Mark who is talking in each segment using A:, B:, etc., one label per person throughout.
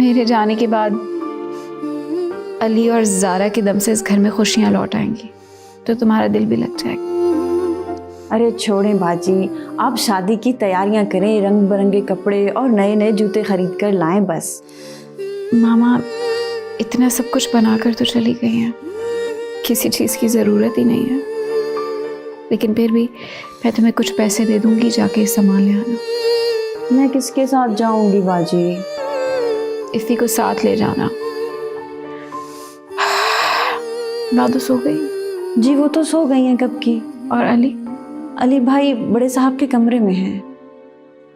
A: मेरे जाने के बाद अली और ज़ारा के दम से इस घर में खुशियाँ लौट आएंगी तो तुम्हारा दिल भी लग जाएगा।
B: अरे छोड़ें बाजी, आप शादी की तैयारियां करें, रंग बिरंगे कपड़े और नए नए जूते खरीद कर लाएं बस।
A: मामा इतना सब कुछ बनाकर तो चली गई हैं, किसी चीज़ की ज़रूरत ही नहीं है, लेकिन फिर भी मैं तुम्हें कुछ पैसे दे दूंगी, जाके सामान ले आना।
B: मैं किसके साथ जाऊंगी बाजी?
A: इफ़ी को साथ ले जाना। नादो सो गई?
B: जी वो तो सो गई हैं कब की।
A: और अली?
B: अली भाई बड़े साहब के कमरे में हैं।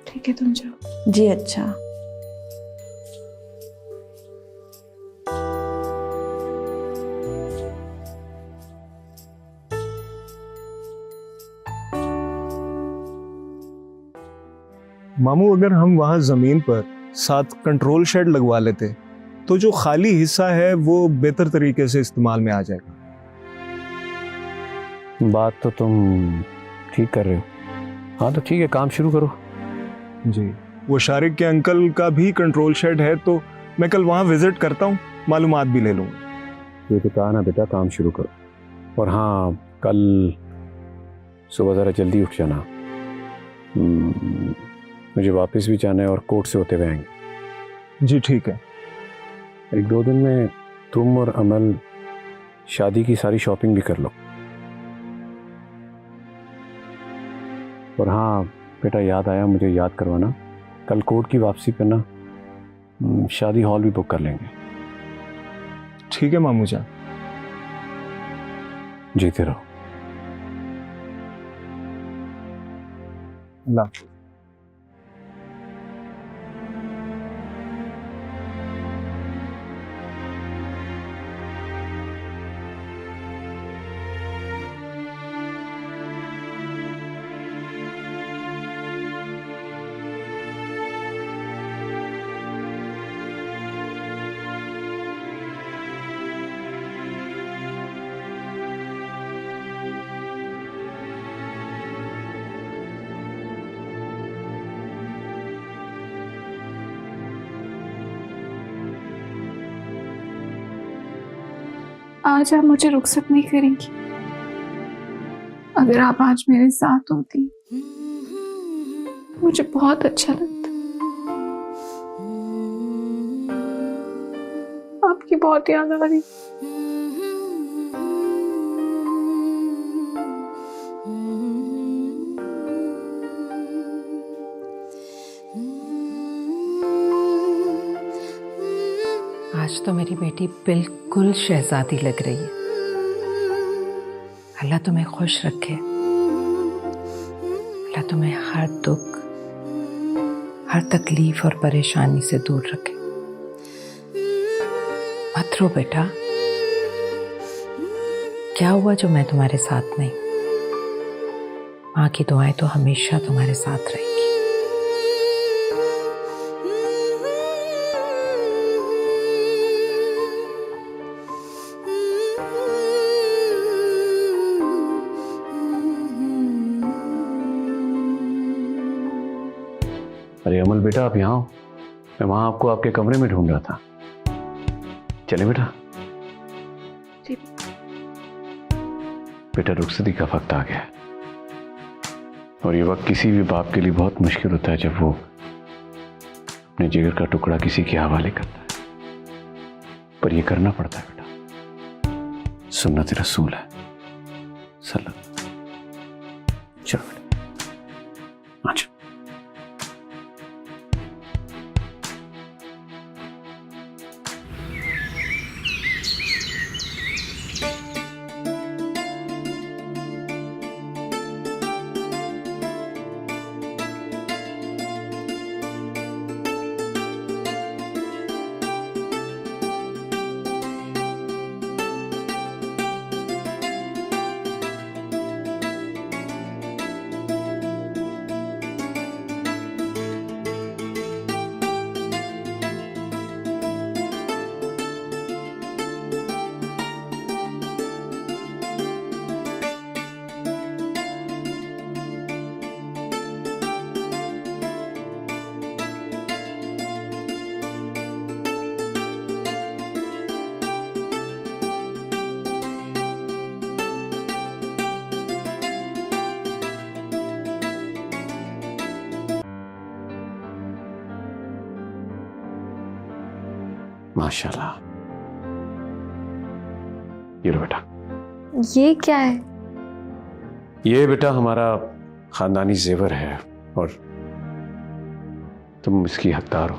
A: ठीक है तुम जाओ।
B: जी अच्छा।
C: मामू, अगर हम वहाँ जमीन पर साथ कंट्रोल शेड लगवा लेते तो जो खाली हिस्सा है वो बेहतर तरीके से इस्तेमाल में आ जाएगा।
D: बात तो तुम ठीक कर रहे हो। हाँ तो ठीक है, काम शुरू करो।
C: जी, वो शारिक के अंकल का भी कंट्रोल शेड है तो मैं कल वहाँ विजिट करता हूँ, मालूमात भी ले लूँगा।
D: ये तो कहा ना बेटा, काम शुरू करो। और हाँ, कल सुबह ज़रा जल्दी उठ जाना, मुझे वापस भी जाना है और कोर्ट से होते हुए आएंगे।
C: जी ठीक है।
D: 1-2 दिन में तुम और अमल शादी की सारी शॉपिंग भी कर लो। और हाँ बेटा, याद आया, मुझे याद करवाना, कल कोर्ट की वापसी पे ना शादी हॉल भी बुक कर लेंगे।
C: ठीक है मामू जान।
D: जीते रहो।
C: अल्लाह हाफ़िज़।
A: आज आप मुझे रुखसत नहीं करेंगी। अगर आप आज मेरे साथ होती मुझे बहुत अच्छा लगता। आपकी बहुत याद आ रही।
E: आज तो मेरी बेटी बिल्कुल शहजादी लग रही है। अल्लाह तुम्हें खुश रखे, अल्लाह तुम्हें हर दुख, हर तकलीफ और परेशानी से दूर रखे। मत रो बेटा, क्या हुआ जो मैं तुम्हारे साथ नहीं? माँ की दुआएं तो हमेशा तुम्हारे साथ रहेंगी।
D: अरे अमल बेटा, आप यहाँ हो? मैं वहाँ आपको आपके कमरे में ढूंढ रहा था। चले बेटा।
A: जी।
D: बेटा, रुखसती का वक्त आ गया है और ये वक्त किसी भी बाप के लिए बहुत मुश्किल होता है जब वो अपने जिगर का टुकड़ा किसी के हवाले करता है, पर ये करना पड़ता है बेटा, सुन्नत रसूल है सल्लल्लाहु। चलो बेटा, अच्छा। माशाल्लाह। ये लो बेटा।
A: ये क्या है?
D: ये बेटा हमारा खानदानी जेवर है और तुम इसकी हकदार हो।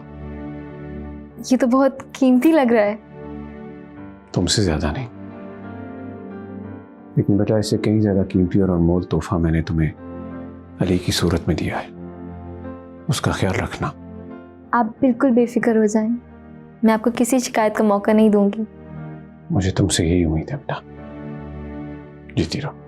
A: ये तो बहुत कीमती लग रहा है।
D: तुमसे ज्यादा नहीं, लेकिन बेटा इससे कहीं ज्यादा कीमती और अनमोल तोहफा मैंने तुम्हें अली की सूरत में दिया है। उसका ख्याल रखना।
F: आप बिल्कुल बेफिक्र हो जाएं, मैं आपको किसी शिकायत का मौका नहीं दूंगी।
D: मुझे तुमसे यही उम्मीद है बेटा। जीती रहो।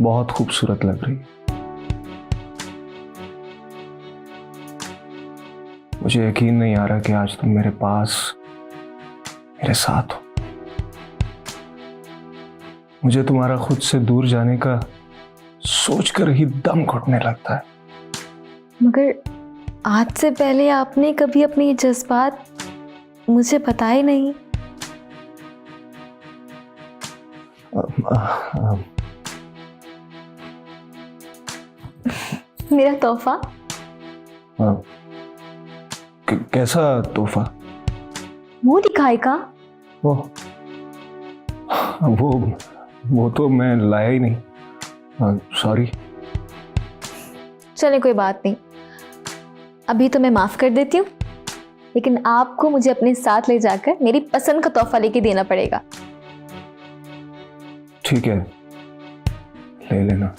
C: बहुत खूबसूरत लग रही है। मुझे यकीन नहीं आ रहा कि आज तुम मेरे पास, मेरे साथ हो। मुझे तुम्हारा खुद से दूर जाने का सोचकर ही दम घुटने लगता है।
F: मगर आज से पहले आपने कभी अपने ये जज्बात मुझे बताए नहीं। मेरा तोहफा।
C: कैसा तोहफा?
F: मुंह दिखाएगा?
C: वो तो मैं लाया ही नहीं। सॉरी।
F: चले कोई बात नहीं, अभी तो मैं माफ कर देती हूँ, लेकिन आपको मुझे अपने साथ ले जाकर मेरी पसंद का तोहफा लेके देना पड़ेगा।
C: ठीक है, ले लेना।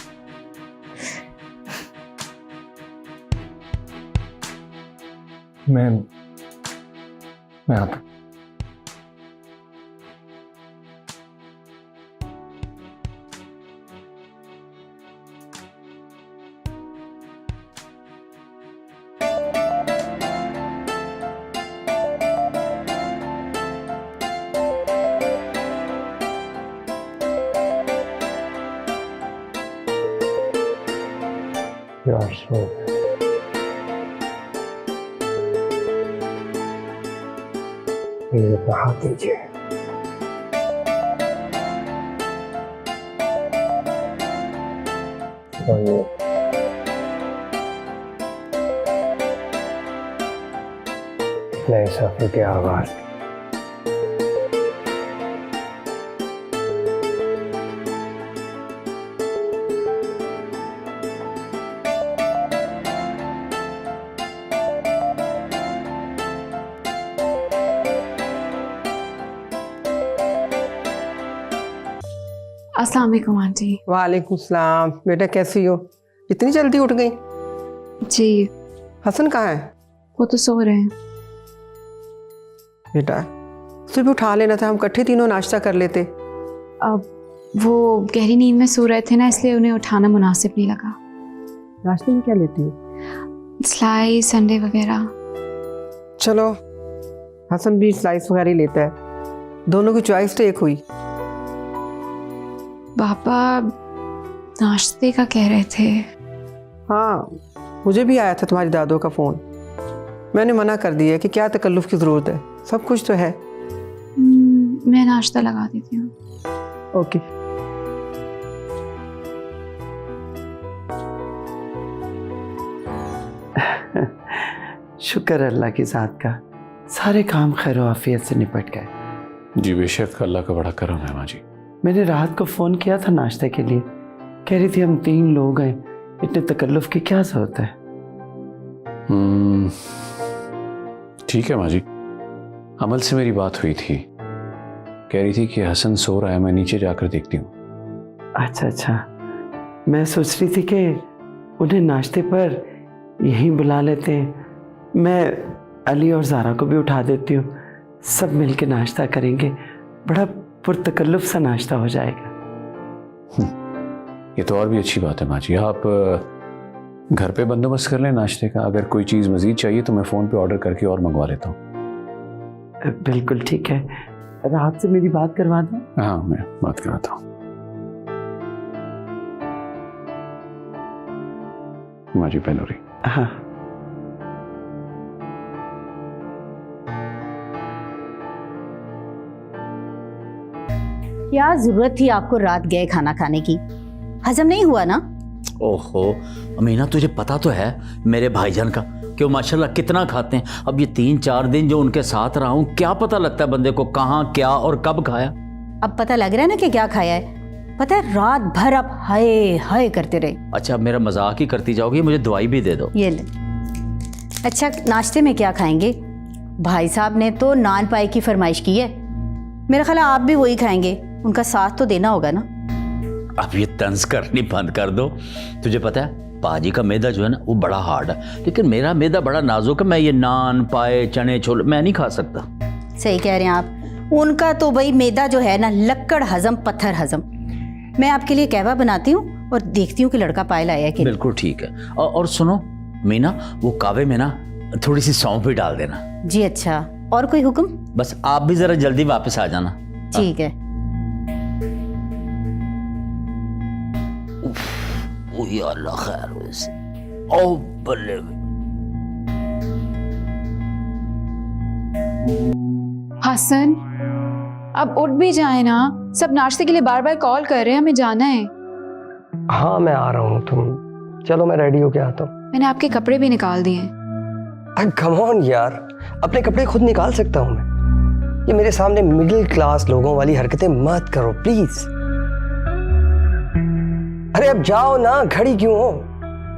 C: मैं आता। यार सो ये हाथ दीजिए। और ये नए सफर के आगाज।
A: अस्सलाम वालेकुम आंटी।
G: वालेकुम सलाम। बेटा कैसी हो? इतनी जल्दी उठ गई?
A: जी,
G: हसन कहाँ है?
A: वो तो सो रहे हैं।
G: बेटा सुबह उठा लेना था, हम इकट्ठे तीनों नाश्ता कर लेते।
A: अब वो गहरी नींद में सो रहे थे ना, इसलिए उन्हें उठाना मुनासिब नहीं लगा।
G: नाश्ते में क्या लेती हो?
A: स्लाइस, संडे वगैरह।
G: चलो हसन भी स्लाइस वगैरह ही लेता है, दोनों की चॉइस तो एक हुई।
A: पापा नाश्ते का कह रहे थे।
G: हाँ, मुझे भी आया था तुम्हारी दादों का फ़ोन, मैंने मना कर दिया कि क्या तकल्लुफ़ की ज़रूरत है, सब कुछ तो है।
A: मैं नाश्ता लगा देती हूँ।
G: ओके। शुक्र है अल्लाह की ज़ात का, सारे काम खैर आफियत से निपट गए।
D: जी बेशक, अल्लाह का बड़ा करम है माँ जी।
G: मैंने राहत को फ़ोन किया था नाश्ते के लिए, कह रही थी हम 3 लोग हैं, इतने तकल्लुफ़ की क्या ज़रूरत है।
D: ठीक है माँ जी। अमल से मेरी बात हुई थी, कह रही थी कि हसन सो रहा है, मैं नीचे जाकर देखती हूँ।
G: अच्छा, मैं सोच रही थी कि उन्हें नाश्ते पर यहीं बुला लेते हैं, मैं अली और ज़ारा को भी उठा देती हूँ, सब मिल के नाश्ता करेंगे, बड़ा पुरतकल्लुफ़ सा नाश्ता हो जाएगा।
D: ये तो और भी अच्छी बात है माँ जी। आप घर पे बंदोबस्त कर लें नाश्ते का, अगर कोई चीज़ मज़ीद चाहिए तो मैं फ़ोन पे ऑर्डर करके और मंगवा लेता हूँ।
G: बिल्कुल ठीक है, राहत से मेरी बात करवा दो।
D: हाँ, मैं बात कराता हूँ। माँ जी पेनोरी।
G: हाँ,
H: क्या जरूरत थी आपको रात गए खाना खाने की? हजम नहीं हुआ ना?
I: ओहो अमीना, तुझे पता तो है मेरे भाईजान का कि वो माशाल्लाह कितना खाते हैं। अब ये 3-4 दिन जो उनके साथ रहा हूँ, क्या पता लगता है बंदे को कहाँ क्या और कब खाया।
H: अब पता लग रहा है ना कि क्या खाया है। पता है रात भर आप हाय हाय करते रहे।
I: अच्छा, मेरा मजाक ही करती जाओगी, मुझे दवाई भी दे दो।
H: ये ले। अच्छा, नाश्ते में क्या खाएंगे? भाई साहब ने तो नान पाई की फरमाइश की है, मेरा ख्याल है आप भी वही खाएंगे, उनका साथ तो देना होगा ना।
I: अब ये तंज करनी बंद कर दो। तुझे पता है पाजी का मैदा जो है ना वो बड़ा हार्ड है, लेकिन मेरा मैदा बड़ा नाजुक है। मैं ये नान पाए चने छोले मैं नहीं खा सकता।
H: सही कह रहे हैं आप, उनका तो भाई मैदा जो है ना लक्कड़ हजम पत्थर हजम। मैं आपके लिए कहवा बनाती हूँ और देखती हूँ कि लड़का पाए लाया कि
I: बिल्कुल ठीक है। और सुनो मीना, वो कावे में ना थोड़ी सी सौंफ भी डाल देना।
H: जी अच्छा, और कोई हुक्म?
I: बस आप भी जरा जल्दी वापस आ जाना।
H: ठीक है।
I: ओ या अल्लाह खैर वैसे। ओ बल्ले।
A: हसन, अब उठ भी जाए ना, सब नाश्ते के लिए बार बार कॉल कर रहे हैं, हमें जाना है।
J: हाँ मैं आ रहा हूँ, तुम चलो मैं रेडी होके आता हूँ।
A: मैंने आपके कपड़े भी निकाल दिए।
J: कम ऑन यार, अपने कपड़े खुद निकाल सकता हूँ मैं। ये मेरे सामने मिडिल क्लास लोगों वाली हरकतें मत करो प्लीज। अरे अब जाओ ना, खड़ी क्यों हो?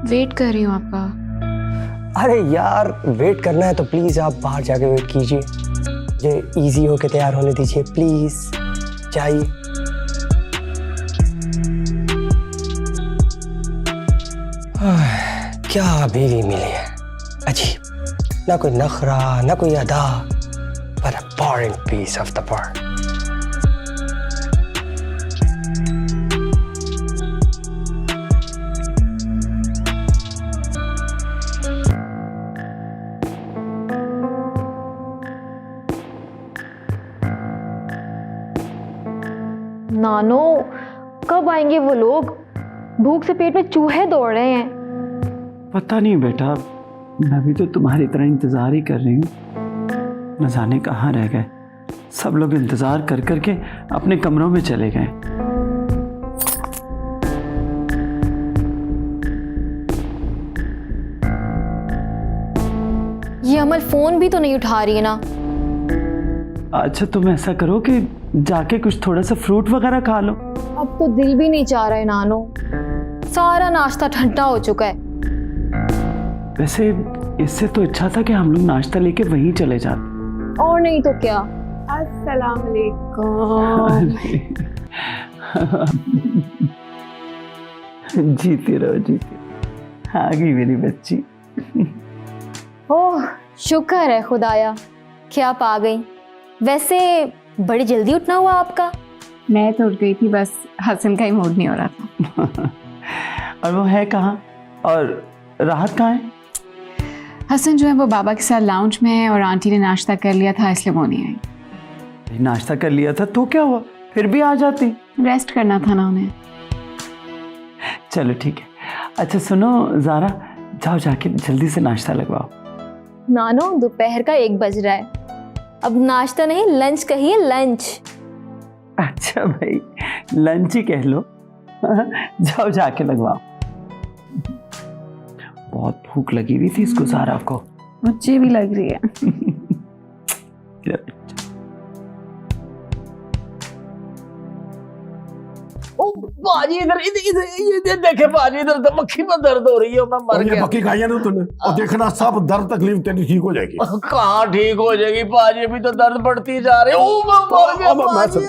A: वेट कर रही हूँ आपका।
J: अरे यार वेट करना है तो प्लीज आप बाहर जाके वेट कीजिए, मुझे इजी होके तैयार होने दीजिए प्लीज, जाइए। क्या बीवी मिली है, अजीब, ना कोई नखरा ना कोई अदा, but a boring piece of the part.
F: नानो, कब आएंगे वो लोग? भूख से पेट में चूहे दौड़ रहे हैं।
G: पता नहीं बेटा, मैं भी तो तुम्हारी तरह इंतजार ही कर रही हूँ, न जाने कहाँ रह गए। सब लोग इंतजार कर करके अपने कमरों में चले गए।
F: ये अमल फोन भी तो नहीं उठा रही है ना।
G: अच्छा तुम ऐसा करो कि जाके कुछ थोड़ा सा फ्रूट वगैरह खा लो।
F: अब तो दिल भी नहीं चाह रहा है नानो, सारा नाश्ता ठंडा हो चुका है।
G: वैसे इससे तो अच्छा था कि हम लोग नाश्ता लेके वहीं चले जाते।
F: और नहीं तो क्या।
A: अस्सलाम वालेकुम।
G: जीती रहो जीती रहो। आ गई मेरी बच्ची।
F: ओह शुक्र है खुदाया कि आप आ गई। वैसे बड़ी जल्दी उठना हुआ आपका।
A: मैं तो उठ गई थी, बस हसन का ही मूड नहीं हो रहा था।
G: और वो है कहाँ, और राहत कहाँ है?
A: हसन जो है वो बाबा के साथ लाउंज में है, और आंटी ने नाश्ता कर लिया था इसलिए वो नहीं आई।
G: नाश्ता कर लिया था तो क्या हुआ, फिर भी आ जाती।
A: रेस्ट करना था ना उन्हें।
G: चलो ठीक है। अच्छा सुनो ज़ारा, जाओ जाके जल्दी से नाश्ता लगवाओ।
F: नानो दोपहर का 1 बज रहा है, अब नाश्ता नहीं लंच कहिए, लंच।
G: अच्छा भाई लंच ही कह लो। जाओ जाके लगवाओ। बहुत भूख लगी हुई थी इसको ज़ारा को।
A: मुझे भी लग रही है।
I: बाजी इधर इधर देखे बाजी, इधर तो मक्खी में दर्द हो रही है, मैं मर गया।
K: मक्खी खाई है ना तूने, और देखना सब दर्द तकलीफ तेरी ठीक हो जाएगी।
I: कहाँ ठीक हो जाएगी बाजी, अभी तो दर्द बढ़ती जा रही है। ओ मैं मर गया बाजी।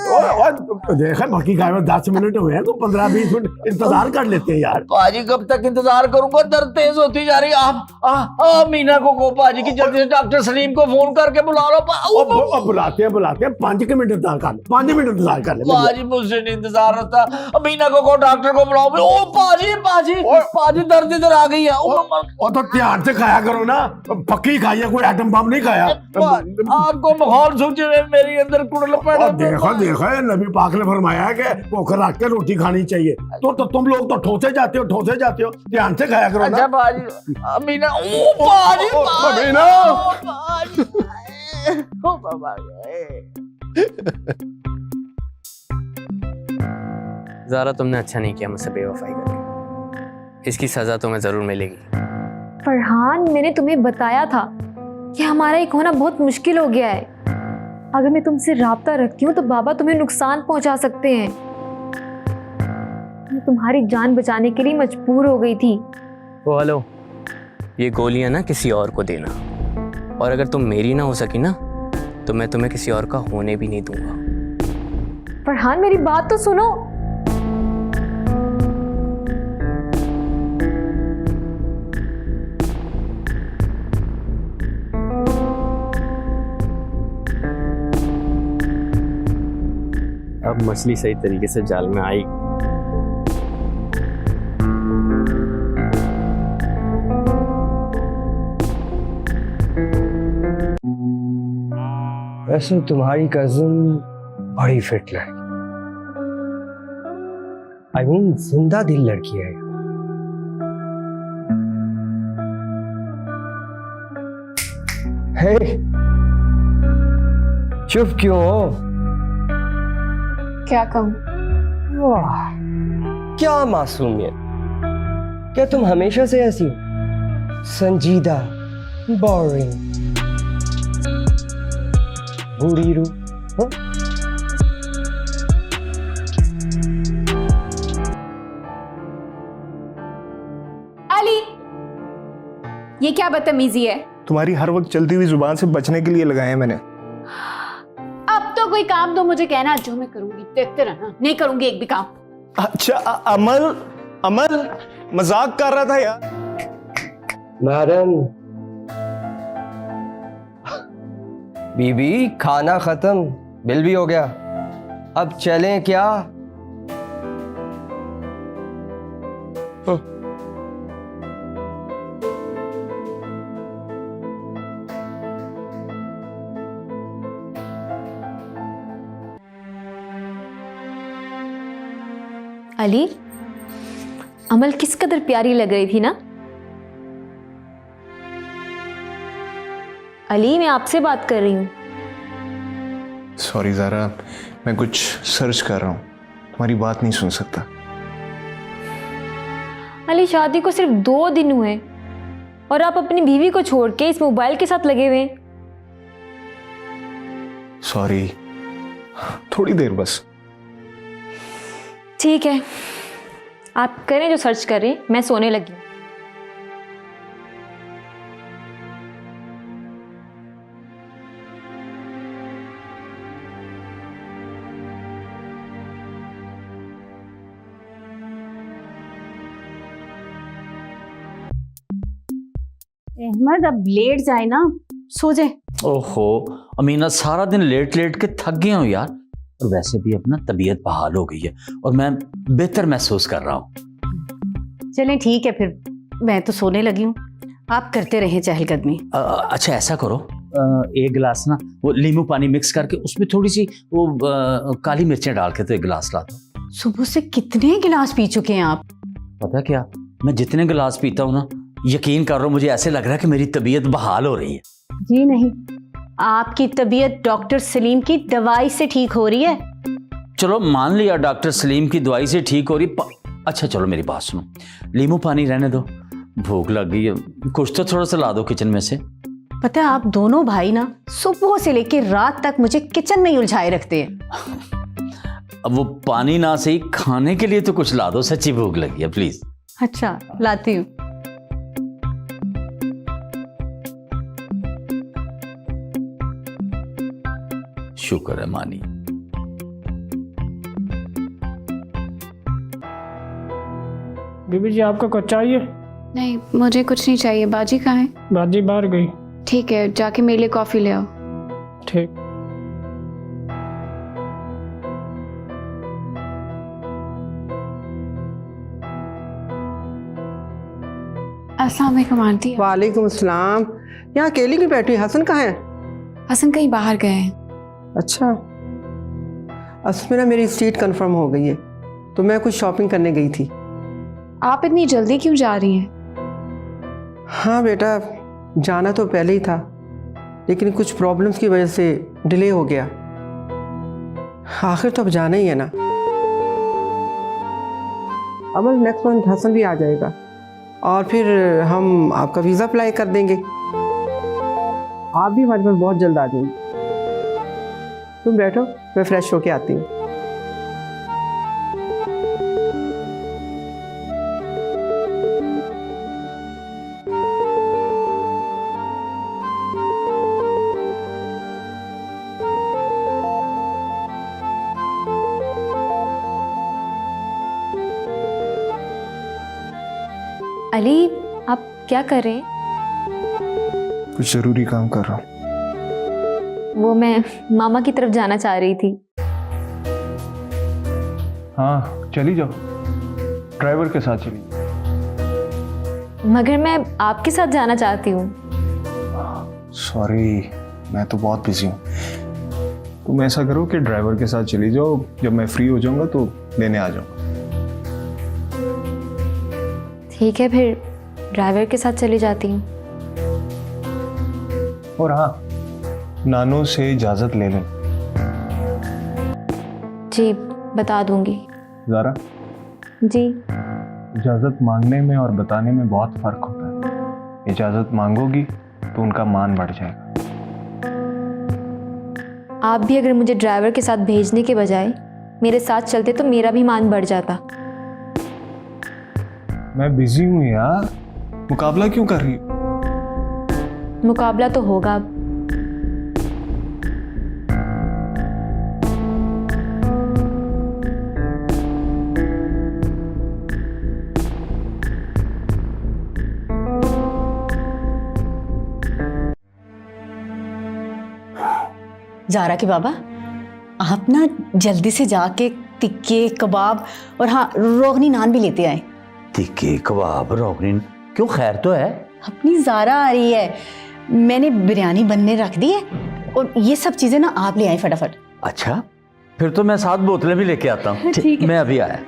K: देखा मक्खी खाए में 10 मिनट हुए हैं, तो 15-20 मिनट इंतजार कर लेते हैं यार।
I: बाजी कब तक इंतजार करूंगा, दर्द तेज होती जा रही है। आप मीना को कहो बाजी की जल्दी से डॉक्टर सलीम को फोन करके बुला लो।
K: बुलाते हैं 5 मिनट इंतजार कर ले, 5 मिनट इंतजार कर ले।
I: बाजी मुझसे नहीं इंतजार होता, मीना को डॉक्टर को बुलाओ। ओ बाजी बाजी बाजी दर्द इधर आ गई है।
K: और तो ध्यान से खाया करो ना, पक्की खाई है, कोई आइटम बम नहीं खाया।
I: आपको माहौल सूझे मेरे अंदर कुड़ल पड़ा।
K: देखो नबी पाक ने फरमाया है कि भूख रख के रोटी खानी चाहिए, तो तुम लोग तो ठोसे जाते हो। ध्यान से खाया करो ना।
I: अच्छा बाजी मीना, ओ बाजी
K: मीना
I: ओ बाबा।
J: ज़ारा, तुमने अच्छा नहीं किया मुझसे बेवफाई करके, इसकी सज़ा तुम्हें ज़रूर मिलेगी।
F: फरहान, मैंने तुम्हें बताया था कि हमारा एक होना बहुत मुश्किल हो गया है। अगर मैं तुमसे राब्ता रखती हूँ तो बाबा तुम्हें नुकसान पहुंचा सकते हैं। मैं तुम्हारी जान बचाने के लिए मजबूर हो गई थी।
J: ओ हेलो, ये गोलियां ना किसी और को देना, और अगर तुम मेरी ना हो सकी ना तो मैं तुम्हें किसी और का होने भी नहीं दूंगा।
F: फरहान, मेरी बात तो सुनो।
J: अब मछली सही तरीके से जाल में आई। वैसे तुम्हारी कजिन बड़ी फिट लड़की, I mean, जिंदा दिल लड़की है। हे, चुप क्यों हो?
A: क्या कहूँ?
J: वाह, क्या मासूमियत! क्या तुम हमेशा से ऐसी हो? संजीदा, बोरिंग, बूढ़ी रूह।
A: अली, ये क्या बदतमीजी है?
C: तुम्हारी हर वक्त चलती हुई जुबान से बचने के लिए लगाए हैं मैंने।
A: अब तो कोई काम दो मुझे, कहना जो मैं करूंगी, देखते रहना। नहीं करूंगी एक भी काम।
C: अच्छा अमल मजाक कर रहा था यार।
J: मैडम, बीबी, खाना खत्म, बिल भी हो गया, अब चलें क्या?
F: अली, अमल किस कदर प्यारी लग रही थी ना। अली, मैं आपसे बात कर रही हूँ।
C: सॉरी ज़ारा, मैं कुछ सर्च कर रहा हूँ, तुम्हारी बात नहीं सुन सकता।
F: अली, शादी को सिर्फ 2 दिन हुए और आप अपनी बीवी को छोड़ के इस मोबाइल के साथ लगे हुए हैं।
C: सॉरी, थोड़ी देर बस।
F: ठीक है, आप करें जो सर्च करें, मैं सोने लगी हूँ।
H: अहमद, अब लेट जाए ना, सो जाए।
I: ओहो अमीना, सारा दिन लेट लेट के थक गया हूँ यार, और वैसे भी अपना तबीयत बहाल हो गई है और मैं बेहतर महसूस कर रहा हूँ।
H: चलें ठीक है, फिर मैं तो सोने लगी हूँ, आप करते रहें चहलकदमी।
I: अच्छा ऐसा करो, एक गिलास ना वो नींबू पानी मिक्स करके उसमें थोड़ी सी वो काली मिर्चें डाल के तो एक गिलास ला दो।
H: सुबह से कितने गिलास पी चुके हैं आप?
I: पता क्या, मैं जितने गिलास पीता हूँ ना, यकीन कर रहा हूँ मुझे ऐसे लग रहा है कि मेरी तबीयत बहाल हो रही है।
H: जी नहीं, आपकी तबीयत डॉक्टर सलीम की दवाई से ठीक हो रही है।
I: चलो मान लिया डॉक्टर सलीम की दवाई से ठीक हो रही। अच्छा चलो मेरी बात सुनो, नींबू पानी रहने दो, भूख लग गई है, कुछ तो थोड़ा सा ला दो किचन में से।
H: पता है आप दोनों भाई ना सुबह से लेकर रात तक मुझे किचन में ही उलझाए रखते हैं।
I: अब वो पानी ना सही, खाने के लिए तो कुछ ला दो, सच्ची भूख लगी है प्लीज।
H: अच्छा लाती हूँ।
I: शुक्र है मानी।
L: बीबी जी आपको कुछ चाहिए?
A: नहीं, मुझे कुछ नहीं चाहिए। बाजी कहाँ है?
L: बाजी बाहर गई।
A: ठीक है, जाके मेरे लिए कॉफी ले आओ।
L: ठीक।
A: अस्सलाम वालेकुम आंटी।
M: वालेकुम अस्सलाम। यहाँ अकेली क्यों बैठी? हसन कहाँ है?
A: हसन कहीं बाहर गए हैं।
M: अच्छा, असल में ना मेरी सीट कंफर्म हो गई है, तो मैं कुछ शॉपिंग करने गई थी।
A: आप इतनी जल्दी क्यों जा रही हैं?
M: हाँ बेटा, जाना तो पहले ही था, लेकिन कुछ प्रॉब्लम्स की वजह से डिले हो गया। आखिर तो अब जाना ही है ना। अमल नेक्स्ट मंथ हसन भी आ जाएगा और फिर हम आपका वीज़ा अप्लाई कर देंगे। आप भी हमारे पास बहुत जल्द आ जाएंगे। तुम बैठो, मैं फ्रेश होके आती हूँ।
F: अली, आप क्या कर रहे हैं?
C: कुछ जरूरी काम कर रहा हूँ।
F: वो मैं मामा की तरफ जाना चाह रही थी।
C: हाँ चली जाओ, ड्राइवर के साथ चली जाओ।
F: मगर मैं आपके साथ जाना चाहती हूँ।
C: सॉरी, मैं तो बहुत बिजी हूँ। तुम ऐसा करो कि ड्राइवर के साथ चली जाओ, जब मैं फ्री हो जाऊंगा तो लेने आ जाऊंगा।
F: ठीक है, फिर ड्राइवर के साथ चली जाती हूँ।
C: और हाँ, नानो से इजाजत ले लें।
F: जी बता दूंगी।
C: ज़ारा,
F: जी।
C: इजाजत मांगने में और बताने में बहुत फर्क होता है। इजाजत मांगोगी तो उनका मान बढ़ जाएगा।
F: आप भी अगर मुझे ड्राइवर के साथ भेजने के बजाय मेरे साथ चलते तो मेरा भी मान बढ़ जाता।
C: मैं बिजी हूँ यार, मुकाबला क्यों कर रही हो?
F: मुकाबला तो होगा अब।
H: ज़ारा के बाबा, आप ना जल्दी से जाके टिक्के कबाब और हाँ रोगनी नान भी लेते आए।
I: टिक्के कबाब रोगनी क्यों, खैर तो है?
H: अपनी ज़ारा आ रही है, मैंने बिरयानी बनने रख दी है और ये सब चीज़ें ना आप ले आए फटाफट।
I: अच्छा, फिर तो मैं 7 बोतलें भी लेके आता हूँ।
H: ठीक है।
I: मैं अभी आया।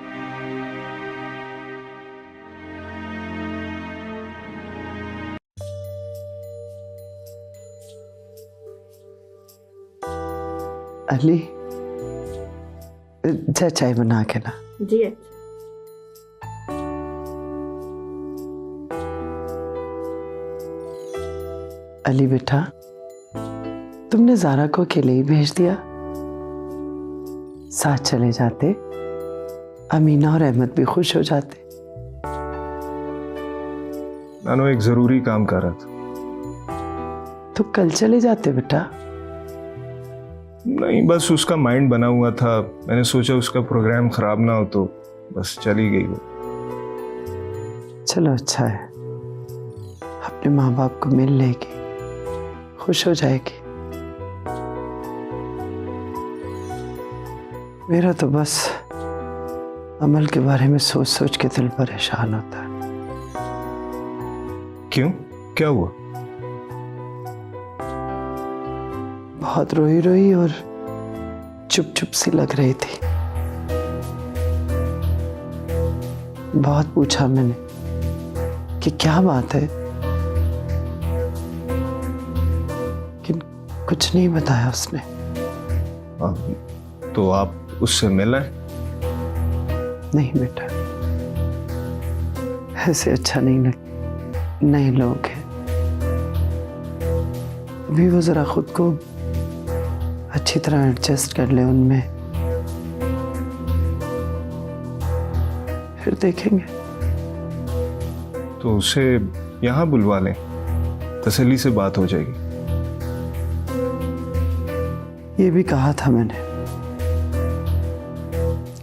G: अली, जा चाय बना के ला।
F: जी।
G: अली बेटा, तुमने ज़ारा को अकेले ही भेज दिया? साथ चले जाते, अमीना और अहमद भी खुश हो जाते।
C: नानो एक जरूरी काम कर रहा था।
G: तो कल चले जाते बेटा।
C: नहीं, बस उसका माइंड बना हुआ था, मैंने सोचा उसका प्रोग्राम खराब ना हो तो बस चली गई वो।
G: चलो अच्छा है, अपने माँ बाप को मिल लेगी, खुश हो जाएगी। मेरा तो बस अमल के बारे में सोच सोच के दिल परेशान होता है।
C: क्यों, क्या हुआ?
G: बहुत रोई रोई और चुप चुप सी लग रही थी। बहुत पूछा मैंने कि क्या बात है, लेकिन कुछ नहीं बताया उसने।
C: तो आप उससे मिले?
G: नहीं बेटा, ऐसे अच्छा नहीं लग, नए लोग हैं। अभी वो ज़रा खुद को अच्छी तरह एडजस्ट कर ले उनमें, फिर देखेंगे।
C: तो उसे यहाँ बुलवा लें, तसल्ली से बात हो जाएगी।
G: ये भी कहा था मैंने,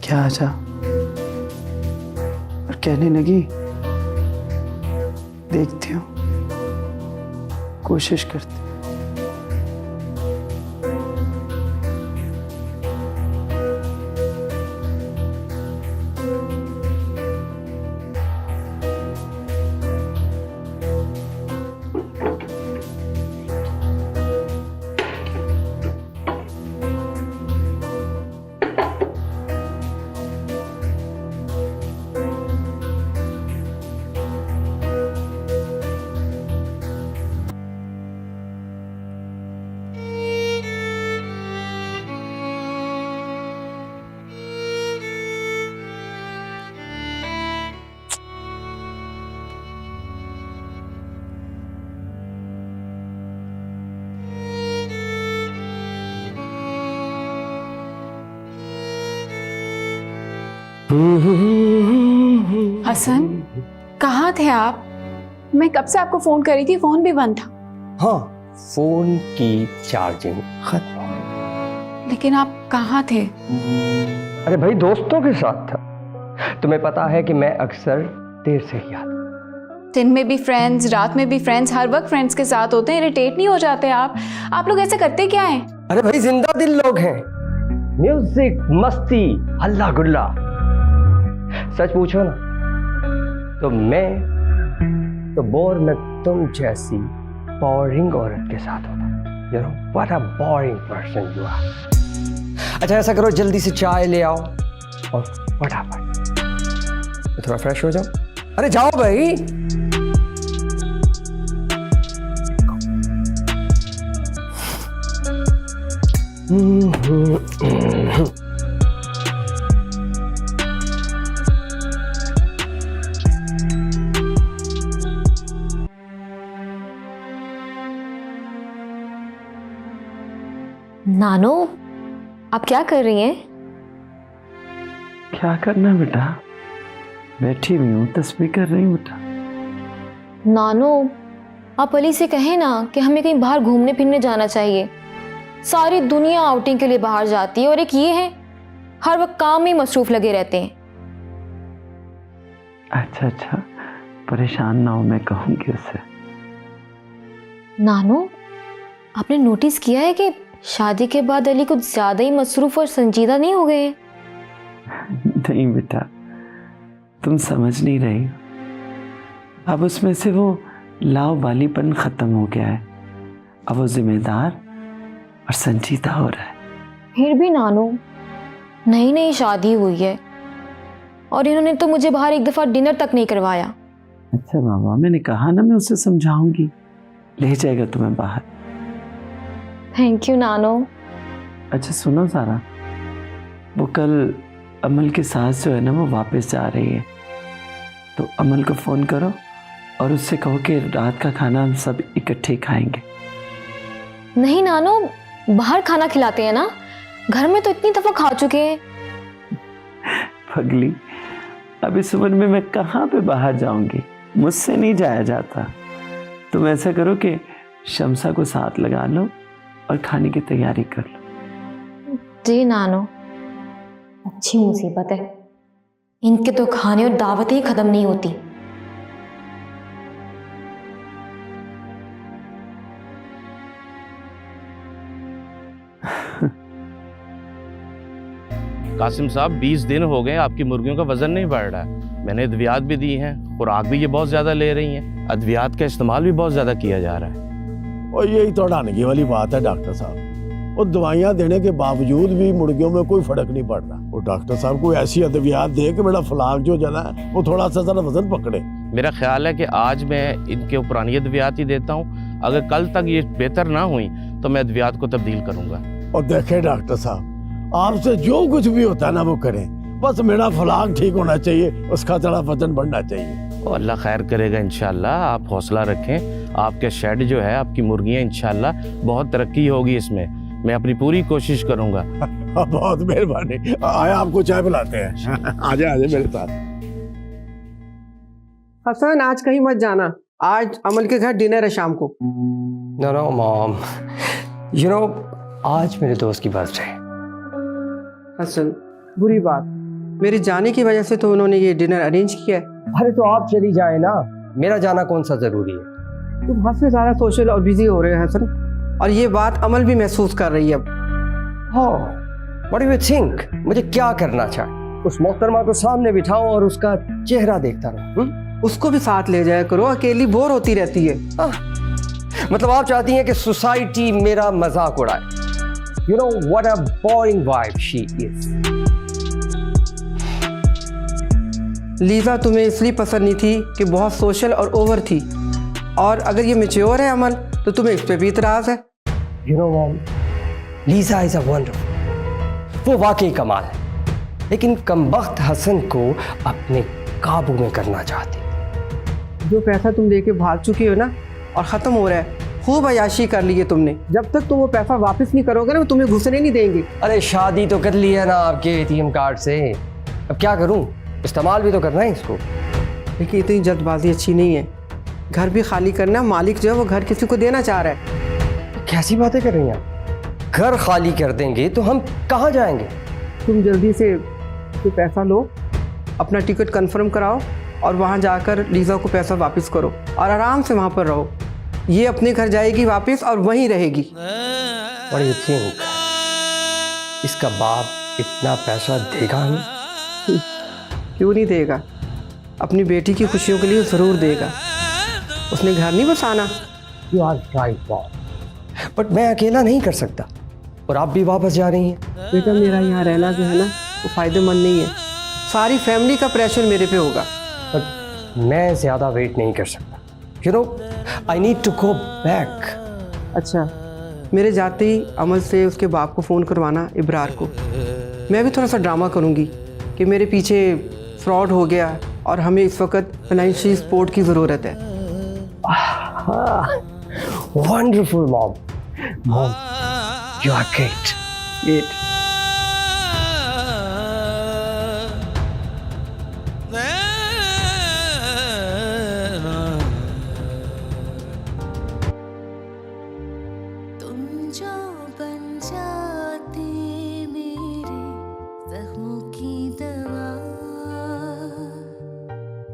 G: क्या आ जा, और कहने लगी देखती हूँ, कोशिश करती।
A: हसन, कहाँ थे आप? मैं कब से आपको फोन कर रही थी, फोन भी बंद था।
J: हाँ, फोन की चार्जिंग खत्म।
A: लेकिन आप कहाँ थे?
N: अरे भाई, दोस्तों के साथ था। तुम्हें पता है कि मैं अक्सर देर से ही आता।
A: दिन में भी फ्रेंड्स, रात में भी फ्रेंड्स, हर वक्त फ्रेंड्स के साथ होते हैं। इरिटेट नहीं हो जाते आप लोग ऐसे करते क्या हैं?
N: अरे भाई, जिंदा दिल लोग हैं। म्यूजिक, मस्ती, हल्ला गुल्ला। सच पूछो ना तो मैं तो बोर में तुम जैसी बोरिंग औरत के साथ होता। You know what a boring person you are. अच्छा ऐसा करो, जल्दी से चाय ले आओ और फटाफट। मैं थोड़ा फ्रेश हो जाऊं। अरे जाओ भाई।
F: नानो, आप क्या कर रही हैं?
G: क्या करना बेटा, बैठी हुई हूँ, तस्वीर कर रही हूँ बेटा।
F: नानो, आप अली से कहें ना कि हमें कहीं बाहर घूमने फिरने जाना चाहिए। सारी दुनिया आउटिंग के लिए बाहर जाती है और एक ये है हर वक्त काम में मसरूफ लगे रहते हैं।
G: अच्छा अच्छा, परेशान ना हो, मैं कहूँगी उससे।
F: नानो, आपने नोटिस किया है कि शादी के बाद अली कुछ ज्यादा ही मसरूफ और संजीदा नहीं हो गए?
G: नहीं बेटा, तुम समझ नहीं रही हो। अब उसमें से वो लाव वालीपन खत्म हो गया है। अब वो जिम्मेदार और संजीदा हो रहा है।
F: फिर भी नानो, नई नई शादी हुई है और इन्होंने तो मुझे बाहर एक दफा डिनर तक नहीं करवाया।
G: अच्छा मामा, मैंने कहा ना मैं उसे समझाऊंगी, ले जाएगा तुम्हें बाहर।
F: थैंक यू नानो।
G: अच्छा सुनो सारा, वो कल अमल के साथ जो है ना, वो वापस जा रही है, तो अमल को फ़ोन करो और उससे कहो कि रात का खाना हम सब इकट्ठे खाएंगे।
F: नहीं नानो, बाहर खाना खिलाते हैं ना, घर में तो इतनी दफा खा चुके हैं।
G: पगली, अब इस उम्र में मैं कहाँ पे बाहर जाऊंगी, मुझसे नहीं जाया जाता। तुम ऐसा करो कि शमसा को साथ लगा लो और खाने की तैयारी कर लो।
F: जी नानो, अच्छी मुसीबत है, इनके तो खाने और दावतें ही खत्म नहीं होती।
O: कासिम साहब, 20 दिन हो गए आपकी मुर्गियों का वजन नहीं बढ़ रहा है। मैंने अद्वियात भी दी हैं, खुराक भी ये बहुत ज्यादा ले रही हैं, अद्वियात का इस्तेमाल भी बहुत ज्यादा किया जा रहा है।
K: और यही तो डानगी वाली बात है डॉक्टर साहब। और दवाइयाँ देने के बावजूद भी मुर्गियों में कोई फर्क नहीं पड़ रहा। और डॉक्टर साहब कोई ऐसी अद्वियात दे कि मेरा फलाक जो जना है वो थोड़ा सा ज़रा वजन पकड़े।
O: मेरा ख्याल है कि आज मैं इनके पुरानी अद्वियात ही देता हूँ। अगर कल तक ये बेहतर ना हुई तो मैं अद्वियात को तब्दील करूँगा।
K: और देखें डॉक्टर साहब, आपसे जो कुछ भी होता है ना वो करें, बस मेरा फलाक ठीक होना चाहिए, उसका थोड़ा वजन बढ़ना चाहिए।
O: और अल्लाह खैर करेगा इंशाल्लाह। आप हौसला रखें आपके शेड जो है, आपकी मुर्गियां इंशाल्लाह बहुत तरक्की होगी इसमें। मैं अपनी पूरी कोशिश करूंगा।
K: बहुत मेहरबानी। आया, आपको चाय पिलाते हैं। आजा आजा मेरे साथ।
M: हसन, आज कहीं मत जाना, आज अमल के घर डिनर है शाम को।
N: No no mom, you know आज मेरे दोस्त की बर्थडे है।
M: हसन, बुरी बात, मेरे जाने की वजह से तो उन्होंने ये डिनर अरेंज किया है।
N: अरे तो आप चली जाए ना, मेरा जाना कौन सा जरूरी है।
M: तुम हद से ज़्यादा सोशल और बिजी हो रहे हो हसन, और ये बात अमल भी महसूस कर रही है अब।
N: व्हाट डू यू थिंक, मुझे क्या करना चाहिए? उस मोहतरमा को सामने बिठाऊं और उसका चेहरा देखता रहूं?
M: उसको भी साथ ले जाया करो, अकेली बोर होती रहती है।
N: मतलब आप चाहती हैं कि सोसाइटी मेरा मजाक उड़ाए? You know what a boring wife she is.
M: Lisa तुम्हें इसलिए पसंद नहीं थी कि बहुत सोशल और ओवर थी, और अगर ये मैच्योर है अमल तो तुम्हें इस पे भी इतराज है।
N: You know mom, Lisa is a wonderful, वो वाकई कमाल है, लेकिन कमबख्त हसन को अपने काबू में करना चाहती।
M: जो पैसा तुम लेके भाग चुकी हो ना और ख़त्म हो रहा है, खूब अयाशी कर ली है तुमने। जब तक तुम वो पैसा वापस नहीं करोगे ना, वो तुम्हें घुसने नहीं देंगे। अरे
N: शादी तो कर ली है ना आपके एटीएम कार्ड से, अब क्या करूं? इस्तेमाल भी तो करना है इसको।
M: लेकिन इतनी जल्दबाजी अच्छी नहीं है, घर भी खाली करना, मालिक जो है वो घर किसी को देना चाह रहा है।
N: कैसी बातें कर रही हैं आप? घर खाली कर देंगे तो हम कहाँ जाएंगे?
M: तुम जल्दी से पैसा लो, अपना टिकट कंफर्म कराओ और वहाँ जाकर लीजा को पैसा वापस करो और आराम से वहाँ पर रहो। ये अपने घर जाएगी वापस और वहीं रहेगी।
N: What do you think? इसका बाप इतना पैसा देगा नहीं?
M: क्यों नहीं देगा? अपनी बेटी की खुशियों के लिए ज़रूर देगा। उसने घर नहीं बसाना।
N: You are right, Bob. But मैं अकेला नहीं कर सकता, और आप भी वापस जा रही हैं।
M: बेटा, मेरा यहाँ रहना जो है ना वो फ़ायदेमंद नहीं है, सारी फैमिली का प्रेशर मेरे पे होगा।
N: बट मैं ज़्यादा वेट नहीं कर सकता। You know I need to go back.
M: अच्छा, मेरे जाते ही अमल से उसके बाप को फ़ोन करवाना, इब्रार को। मैं भी थोड़ा सा ड्रामा करूँगी कि मेरे पीछे फ्रॉड हो गया और हमें इस वक्त फाइनेंशियल सपोर्ट की ज़रूरत है।
N: Wonderful mom, mom you are great.
M: Great.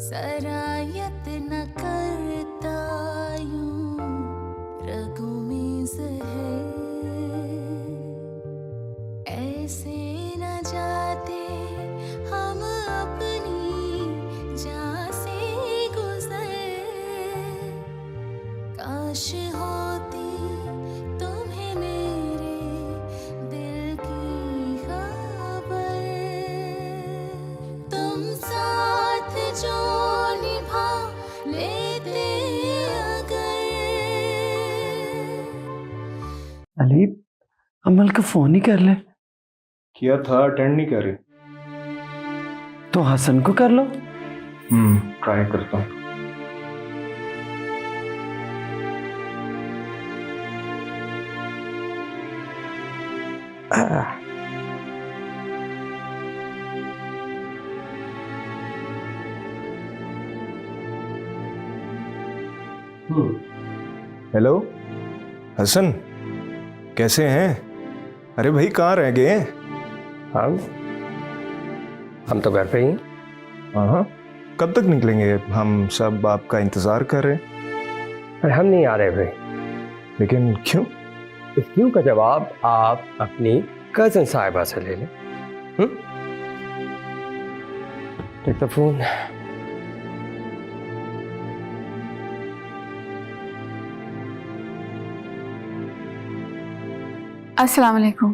P: सरायत न करता यूं रगों में ज़हर, ऐसे न जाते हम अपनी जान से गुज़र। काश होती तुम्हें मेरे दिल की खबर, तुम साथ जो
G: अली, अमल का फोन ही कर ले।
C: किया था, अटेंड नहीं कर रही।
G: तो हसन को कर लो।
C: ट्राई करता हूँ। हेलो हसन, कैसे हैं? अरे भाई, कहाँ रह गए?
N: हम तो घर पे ही।
C: हाँ, कब तक निकलेंगे? हम सब आपका इंतजार कर रहे हैं।
N: अरे हम नहीं आ रहे भाई।
C: लेकिन क्यों?
N: इस क्यों का जवाब आप अपनी कजन साहिबा से ले लें। Take the phone.
A: अस्सलाम वालेकुम।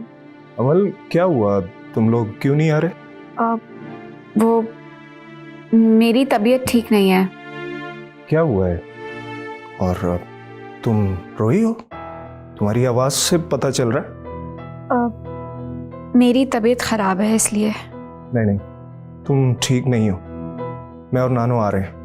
C: अमल, क्या हुआ? तुम लोग क्यों नहीं आ रहे?
A: वो मेरी तबीयत ठीक नहीं है।
C: क्या हुआ है? और तुम रोई हो? तुम्हारी आवाज से पता चल रहा है।
A: मेरी तबीयत खराब है इसलिए।
C: नहीं, तुम ठीक नहीं हो। मैं और नानो आ रहे हैं।